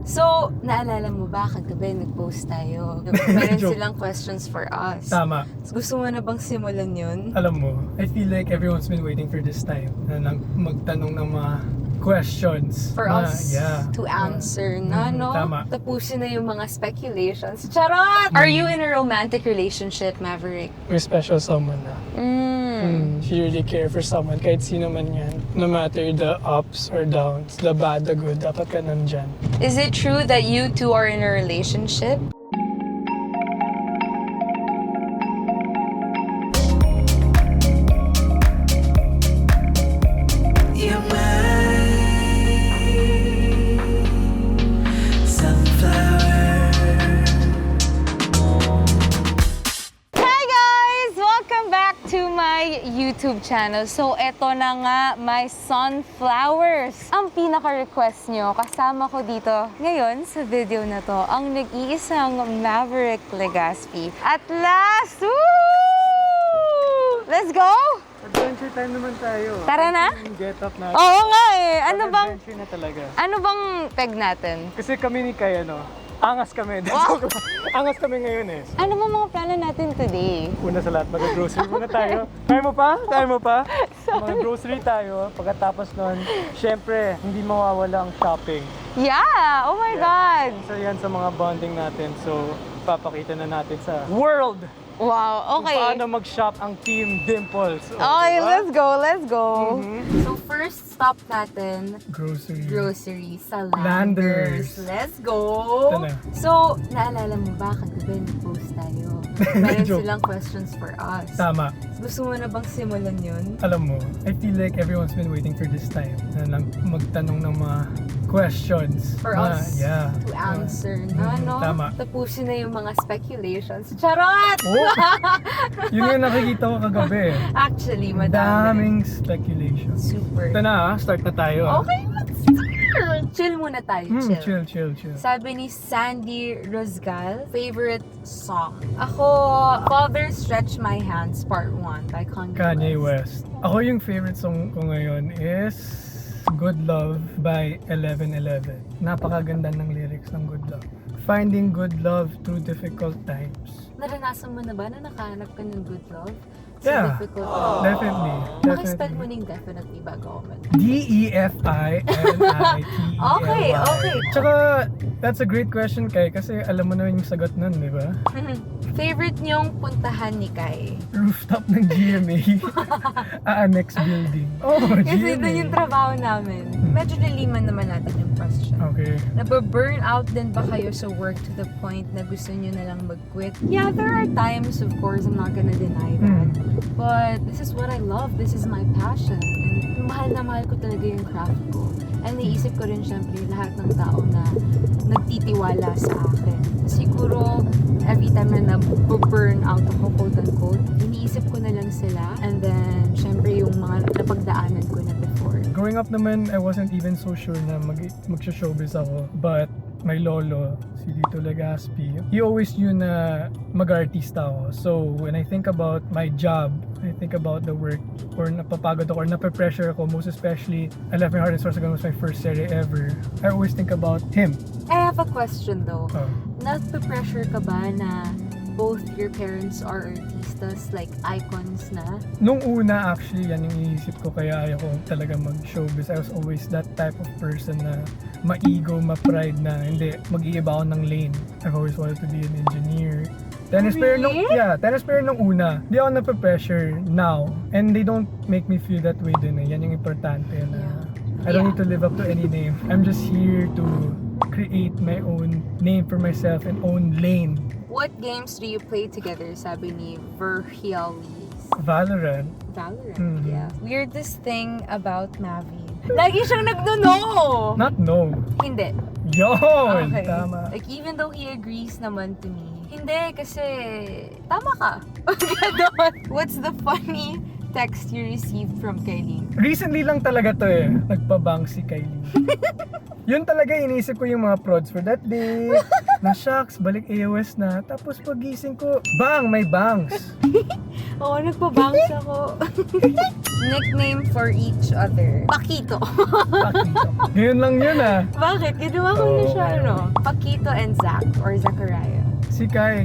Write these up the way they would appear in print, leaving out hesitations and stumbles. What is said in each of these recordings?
So, naalala mo ba, kagabi nag-post tayo. Meron silang questions for us. Tama. Gusto mo na bang simulan yun? Alam mo, I feel like everyone's been waiting for this time na magtanong ng mga questions. For us Yeah. to answer na, no? Tama. Tapusin na yung mga speculations. Charot! Are you in a romantic relationship, Maverick? With special someone na. If you really care for someone, kahit sino man yan, no matter the ups or downs, the bad, the good, dapat ka nandyan. Is it true that you two are in a relationship? YouTube channel. So, eto na nga, my sunflowers. Ang pinaka-request nyo, kasama ko dito ngayon sa video na to, ang nag-iisang Maverick Legaspi. At last! Woo! Let's go! Adventure time naman tayo. Tara na? Get up natin. Oo nga eh. Ano bang, Adventure na talaga. ano bang peg natin? Kasi kami ni Kai, angas kami. Wow. Angas kami ngayon eh. Ano bang mga plano natin today? Una sa lahat, mag-grocery muna tayo. Kaya mo pa? Kaya mo pa? Mag-grocery tayo. Pagkatapos nun, syempre, hindi mawawala ang shopping. Yeah! Oh my God! So yan sa mga bonding natin. So, papakita na natin sa world Wow, okay. kung paano mag-shop ang Team Dimples. Okay, let's go, let's go. Mhm. So first stop natin, grocery sa Landers. Landers. Let's go! Ito na. So, naalala mo ba, kagabi nag-post tayo. Meron Joke. silang questions for us. Tama. Gusto mo na bang simulan yun? Alam mo, I feel like everyone's been waiting for this time na magtanong ng mga questions. For na, us yeah. to answer na, no? Tama. Tapusin na yung mga speculations. Charot! Oh! Yun yung nakikita ko kagabi. Actually, madami. Daming speculations. Super. Ito na, start na tayo. Okay, let's start! Chill muna tayo, Chill. Sabi ni Sandy Rosgal, favorite song. Ako, Father Stretch My Hands Part 1 by Kanye West. Ako yung favorite song ko ngayon is Good Love by 1111. Napakaganda ng lyrics ng Good Love. Finding good love through difficult times. Naranasan mo na ba na nakahanap ka ng good love? Yeah. Difficult. Definitely. Maki-spell mo ning definitely bago ako mag- DEFINITELY. Okay. Tsaka, that's a great question, Kai, kasi alam mo na yung sagot nun, di ba? Favorite niyong puntahan ni Kai? Rooftop ng GMA. Annex building. Oh, Kasi GMA. doon yung trabaho namin. Medyo naliman naman natin yung question. Okay. Nababurn out din ba kayo sa work to the point na gusto nyo na lang mag-quit? Yeah, there are times, of course, I'm not gonna deny that. But this is what I love. This is my passion. And mahal na mahal ko talaga yung craft ko. And naisip ko rin syempre lahat ng tao na nagtitiwala sa akin. Siguro, every time na na-burn out ako, quote-unquote, iniisip ko na lang sila. And then, syempre yung mga napagdaanan ko na before. Growing up naman, I wasn't even so sure na magsha-showbiz ako. But my lolo, si Tito Legaspi, he always knew na mag-artista ako. So when I think about my job, I think about the work, or napapagod ako, or nape-pressure ako, most especially, I Left My Heart in Sorsogon was my first series ever. I always think about him. I have a question though. Oh. Nape-pressure ka ba na both your parents are artistas, like icons na? Nung una, actually, yan yung iniisip ko, kaya ayaw ko talaga mag-showbiz. I was always that type of person na ma-ego, ma-pride na hindi, mag-iiba ako ng lane. I've always wanted to be an engineer. Tennis player nung, yeah, tennis player nung una. Di ako nape-pressure now. And they don't make me feel that way din eh. Yan yung importante na I don't need to live up to any name. I'm just here to create my own name for myself and own lane. What games do you play together? Sabi ni Verhialis. Valorant. Yeah. Weirdest thing about Mavi. Lagi siyang nagno-no! Not no. Hindi. Yun! Okay. Tama. Like, even though he agrees naman to me, hindi, kasi tama ka. Ganon. What's the funny text you received from Kylene? Recently lang talaga to eh. Nagpabang si Kylie. Yun talaga iniisip ko yung mga prods for that day. Na shucks, balik AOS na. Tapos pagising ko, bang! May bangs! Oo, nagpa-bangs ako. Nickname for each other. Pakito. Pakito. Ngayon lang yun ah. Bakit? Ginawa ko na siya, Oo. ano? Pakito and Zach or Zachariah. Si Kai,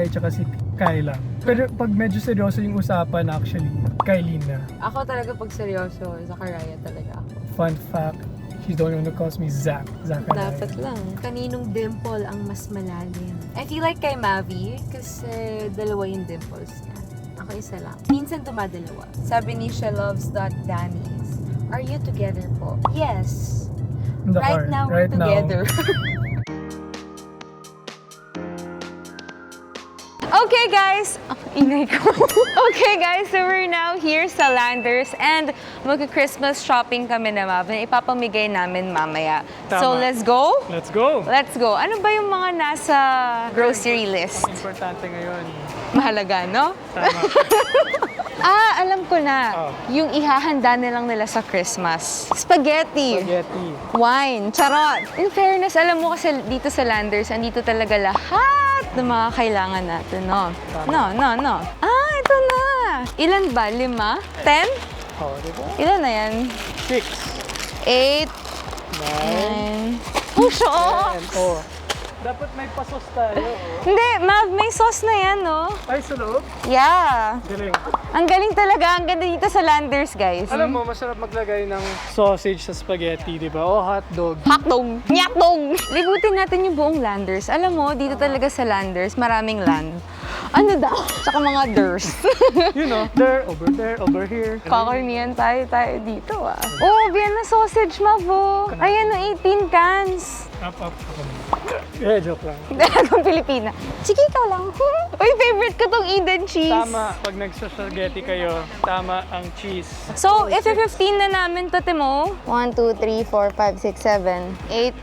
tsaka si Kai lang. Pero pag medyo seryoso yung usapan actually, Kylie na. Ako talaga pag seryoso, Zachariah talaga ako. Fun fact, she's the only one who calls me Zach. Zachariah. Dapat lang. Kaninong dimple ang mas malalim? I feel like kay Mavi kasi dalawa yung dimples niya. Ako isa lang. Minsan dumadalawa. Sabi ni She Loves Danny's. Are you together po? Yes. In the Right heart. now we're together. Okay guys, ingay ko. Okay guys, so we're now here sa Landers and mag-Christmas shopping kami na Mavi. Ipapamigay namin mamaya. So Tama. let's go? Let's go! Let's go. Ano ba yung mga nasa grocery list? Importante ngayon. Mahalaga, no? Tama. Alam ko na. Oh. Yung ihahanda nilang nila sa Christmas. Spaghetti. Spaghetti. Wine. Charot. In fairness, alam mo kasi dito sa Landers, andito talaga lahat ng mga kailangan natin, no? Tama. No. Ito na. Ilan ba? 5? 10? Oh, diba? Ilan na yan? 6, 8? 9? 9, Oh, shucks! 10. Oh. Dapat may pasos tayo. Hindi, Mav, may sauce na yan, no? Ay, sa loob? Yeah. Galing. Ang galing talaga. Ang ganda dito sa Landers, guys. Alam mo, masarap maglagay ng sausage sa spaghetti, di ba? O hotdog. Hotdog! Nyakdog! Libutin natin yung buong Landers. Alam mo, dito talaga sa Landers, maraming land. Ano daw? Tsaka mga ders. You know, there, over here. Kakarniyan tayo dito, ah. Oh, Vienna sausage, Mavo. Ayan, 18 cans. Up. Joke lang. Kung Pilipina. Sige, ikaw lang. Uy, favorite ko tong Eden cheese. Tama, pag nagsaspaghetti kayo, tama ang cheese. So, if 15 na namin to, Timo. 1, 2, 3, 4, 5, 6, 7, 8,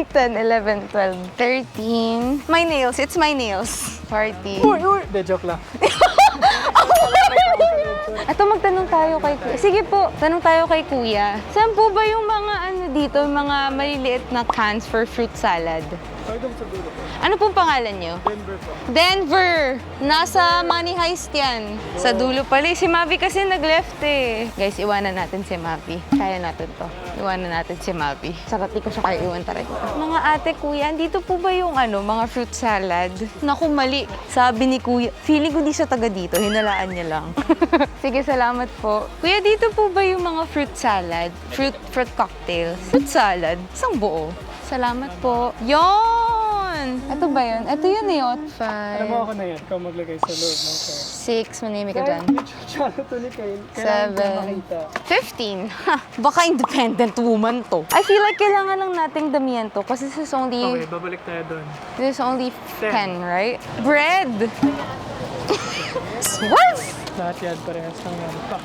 9, 10, 11, 12, 13. My nails. It's my nails. 40. De, joke lang. Ito, magtanong tayo kay Kuya. Sige po, tanong tayo kay Kuya. Saan po ba yung mga dito, mga maliliit na cans for fruit salad? Pagdong sa dulo po. Ano pong pangalan nyo? Denver po. Denver! Nasa Money Heist yan. Sa dulo pala. Si Mavi kasi nag-left eh. Guys, iwanan natin si Mavi. Kaya natin to. Iwanan natin si Mavi. Sarap di ko siya kaya iwan talaga. Mga ate, kuya, dito po ba yung mga fruit salad? Naku, mali. Sabi ni kuya, feeling ko di siya taga dito. Hinalaan niya lang. Sige, salamat po. Kuya, dito po ba yung mga fruit salad? Fruit cocktails? Fruit salad? Isang buo. Salamat po. Yon! Ito ba yun? Ito yun eh, 5. Alam mo ako na yan, ikaw maglagay sa loob ng kaya. 6, manimik ka dyan. Tsaka to ni Kyle. 7, 15. Ha, baka independent woman to. I feel like kailangan lang nating damihan to kasi this is only, Okay, babalik tayo doon. this is only 10, 10. right? Bread! What? Lahat yan, parehas lang yan. Pak.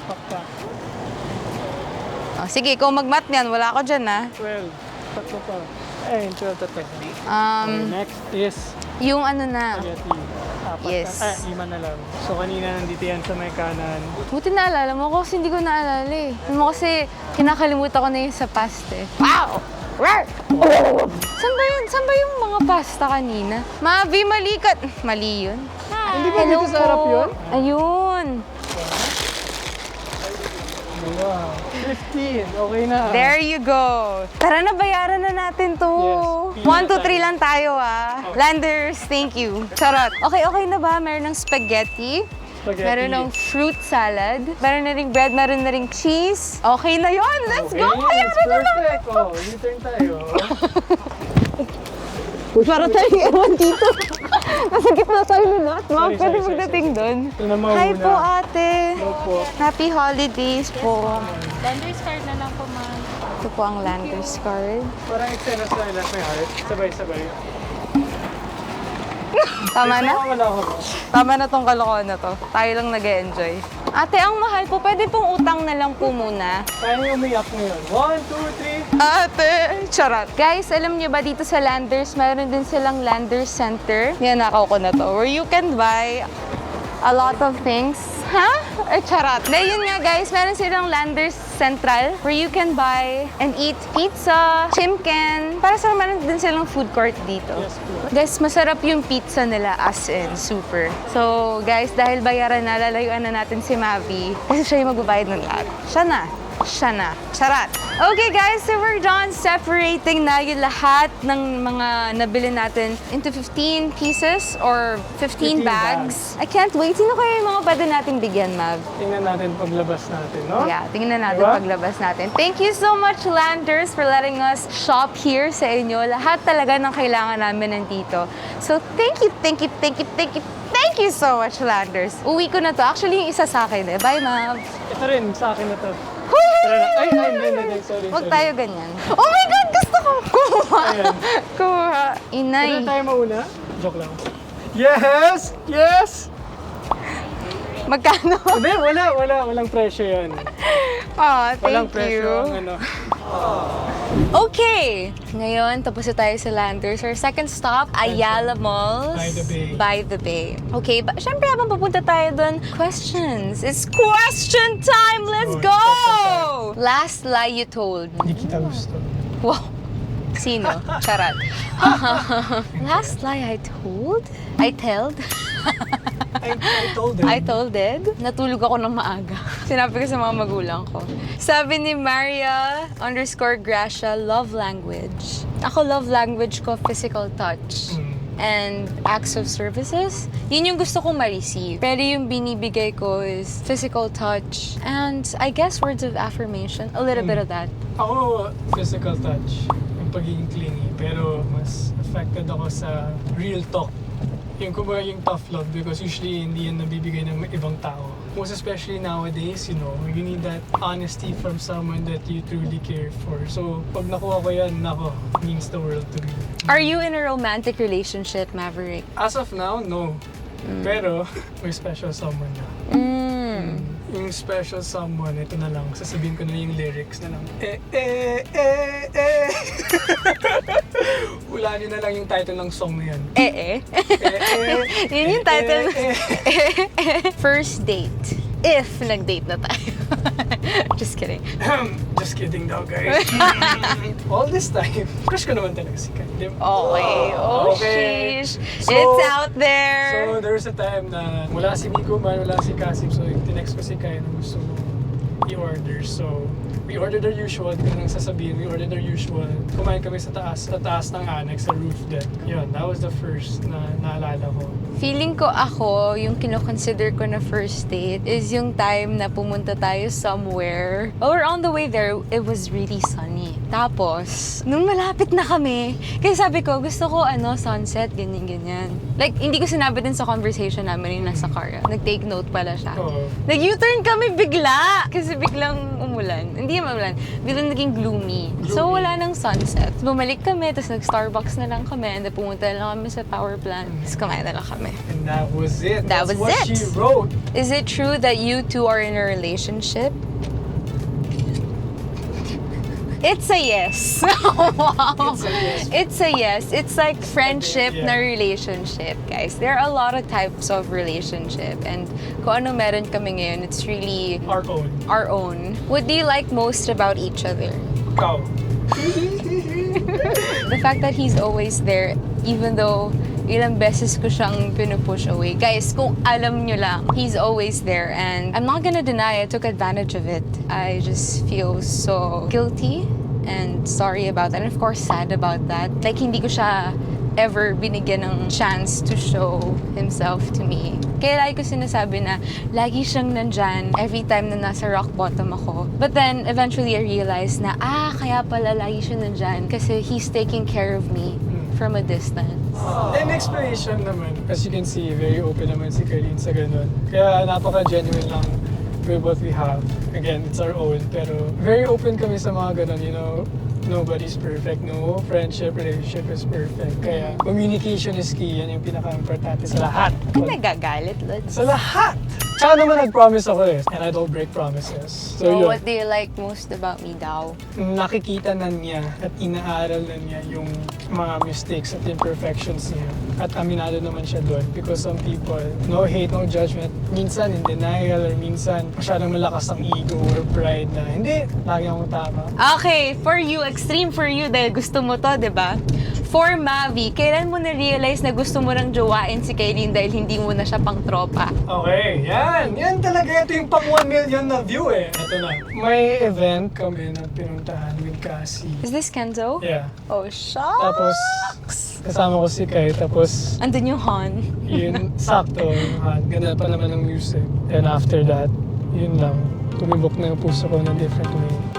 Oh, sige, ikaw mag-mat niyan. Wala ako dyan, ha? 12. Tatlo pa. Ayun, 12 tatlo. Okay, next is Yung na. spaghetti. Apat Yes. 5 na lang. So kanina nandito yan sa may kanan. Buti naalala mo kasi hindi ko naalala eh. Alam mo kasi kinakalimutan ko na yun sa past eh. Wow! Rar! Saan ba yun? Saan ba yung mga pasta kanina? Mavi, mali ka. Mali yun. Hindi ba dito sa harap yun? Ayun. Wow. 15. Okay na. There you go. Tara na, bayaran na natin to. Yes. 1, 2, 3 lang tayo ah. Landers, thank you. Charot. Okay na ba? Meron ng spaghetti. Spaghetti. Meron ng fruit salad. Meron na ring bread. Meron na ring cheese. Okay na yon. Let's go. Okay, Bayaran na natin. perfect. Oh, return tayo. Para tayong ewan dito. Nasa gitna tayo ni lahat. Ma'am, Sorry, pwede sorry, magdating doon. Ito na mga Hi una. po, ate. Hello po. Happy holidays po. Landers card na lang po, ma'am. Ito po ang Landers card. Parang eksena sa ilas may heart. Sabay-sabay. Tama na? Wala ako. Tama na tong kalokohan na to. Tayo lang nag-e-enjoy. Ate, ang mahal po. Pwede pong utang na lang po muna. Kaya niyo umiyak ngayon. 1, 2, 3. Ate! Charot. Guys, alam niyo ba dito sa Landers, mayroon din silang Landers Center. Yan, nakaw ko na to. Where you can buy a lot of things. Ha? Ay, charot. Na yun nga guys, meron silang Landers Central where you can buy and eat pizza, chimken. Para sa meron din silang food court dito. Yes po. Guys, masarap yung pizza nila as in, super. So guys, dahil bayaran na, lalayuan na natin si Mavi kasi siya yung magbabayad ng lahat. Siya na. Charot. Okay guys, so we're done separating na yung lahat ng mga nabili natin into 15 pieces or 15 15 bags. I can't wait. Sino kaya yung mga pwede nating bigyan, Mav? Tingnan natin paglabas natin, no? Yeah, tingnan natin Diba? paglabas natin. Thank you so much, Landers, for letting us shop here sa inyo. Lahat talaga ng kailangan namin nandito. So, thank you so much, Landers. Uwi ko na to. Actually, yung isa sa akin eh. Bye, Mav. Ito rin, sa akin na to. Huy! Tara na. Ay, hindi. Sorry. Huwag tayo ganyan. Oh my God! Gusto ko! Kumuha! Ayan. Kumuha. Inay. Pwede tayo mauna? Joke lang. Yes! Magkano? Hindi, walang presyo yan. Ah, Walang thank you. presyo ang ano. Okay! Ngayon, tapos na tayo sa Landers. Our second stop, Ayala Malls. By the Bay. By the Bay. Okay, syempre habang papunta tayo doon, questions. It's question time! Let's Oh, go! question Last lie you told. Hindi kita gusto. Wow. Sino? Charot. Last lie I told? I told? I told them. I told it. Natulog ako ng maaga. Sinabi ko sa mga magulang ko. Sabi ni Maria_Gracia, love language. Ako love language ko, physical touch. And acts of services. Yun yung gusto kong ma-receive. Pero yung binibigay ko is physical touch. And I guess words of affirmation. A little bit of that. Ako, physical touch. Yung pagiging clingy. Pero mas affected ako sa real talk. Yung kumbaga yung tough love because usually hindi yan nabibigay ng ibang tao. Most especially nowadays, you know, you need that honesty from someone that you truly care for. So, pag nakuha ko yan, nako, means the world to me. Are you in a romantic relationship, Maverick? As of now, no. Pero, may special someone na. Yung special someone, ito na lang. Sasabihin ko na yung lyrics na lang. Hulaan nyo na lang yung title ng song na yan. Yun yung title. First date. If nag-date na tayo. Just kidding. Just kidding daw, guys. All this time, crush ko naman talaga si Kai. Okay. Oh, Okay. sheesh. So- It's out there. So, there was a time na wala si Miko man, wala si Kasim. So, tinext ko si Kai na gusto mo i-order. So, we ordered our usual. Hindi ko nang sasabihin, we ordered our usual. Kumain kami sa taas ng annex, sa roof deck. Yun, that was the first na naalala ko. Feeling ko ako, yung kino-consider ko na first date is yung time na pumunta tayo somewhere. While we're on the way there, it was really sunny. Tapos, nung malapit na kami, kasi sabi ko, gusto ko sunset, ganyan-ganyan. Like, hindi ko sinabi din sa conversation namin yung nasa car. Nag-take note pala siya. Oo. Nag-U-turn kami bigla! Kasi biglang umulan. Hindi naman umulan. Biglang naging gloomy. So, wala nang sunset. Bumalik kami, tapos nag-Starbucks na lang kami, and then pumunta na lang kami sa power plant. Tapos kumain na lang kami. And that was it. That That's was what it. she wrote. Is it true that you two are in a relationship? It's a yes. Wow. It's a yes. It's a yes. It's like friendship Yeah. na relationship, guys. There are a lot of types of relationship. And kung ano meron kami ngayon, it's really Our own. our own. What do you like most about each other? Ikaw. The fact that he's always there, even though ilang beses ko siyang pinupush away. Guys, kung alam nyo lang, he's always there. And I'm not gonna deny I took advantage of it. I just feel so guilty and sorry about that. And of course, sad about that. Like, hindi ko siya ever binigyan ng chance to show himself to me. Kaya lagi ko sinasabi na lagi siyang nandyan every time na nasa rock bottom ako. But then, eventually I realized na, kaya pala lagi siya nandyan kasi he's taking care of me from a distance. And explanation naman, as you can see, very open naman si Karlene sa ganun. Kaya napaka-genuine lang with what we have. Again, it's our own, pero very open kami sa mga ganun, you know. Nobody's perfect. No friendship, relationship is perfect. Kaya communication is key. Yan yung pinaka-importante sa lahat. Nagagalit, Lods. Sa lahat! Tsaka naman nag-promise ako eh. And I don't break promises. So yun. what do you like most about me daw? Nakikita na niya at inaaral na niya yung mga mistakes at imperfections niya. At aminado naman siya doon because some people, no hate, no judgment, minsan in denial or minsan masyadong malakas ang ego or pride na hindi, lagi akong tama. Okay, for you, extreme for you dahil gusto mo to, di ba? For Mavi, kailan mo na-realize na gusto mo nang jowain si Kaylin dahil hindi mo na siya pang tropa? Okay, yan. Yan talaga. Ito yung pang 1 million na view eh. Ito na. May event kami na pinuntahan with Cassie. Is this Kenzo? Yeah. Oh, shucks! Tapos, kasama ko si Kai. Tapos, Andun yung Han. yun, sakto. Ganda pa naman ng music. And after that, yun lang. Tumibok na yung puso ko na different way.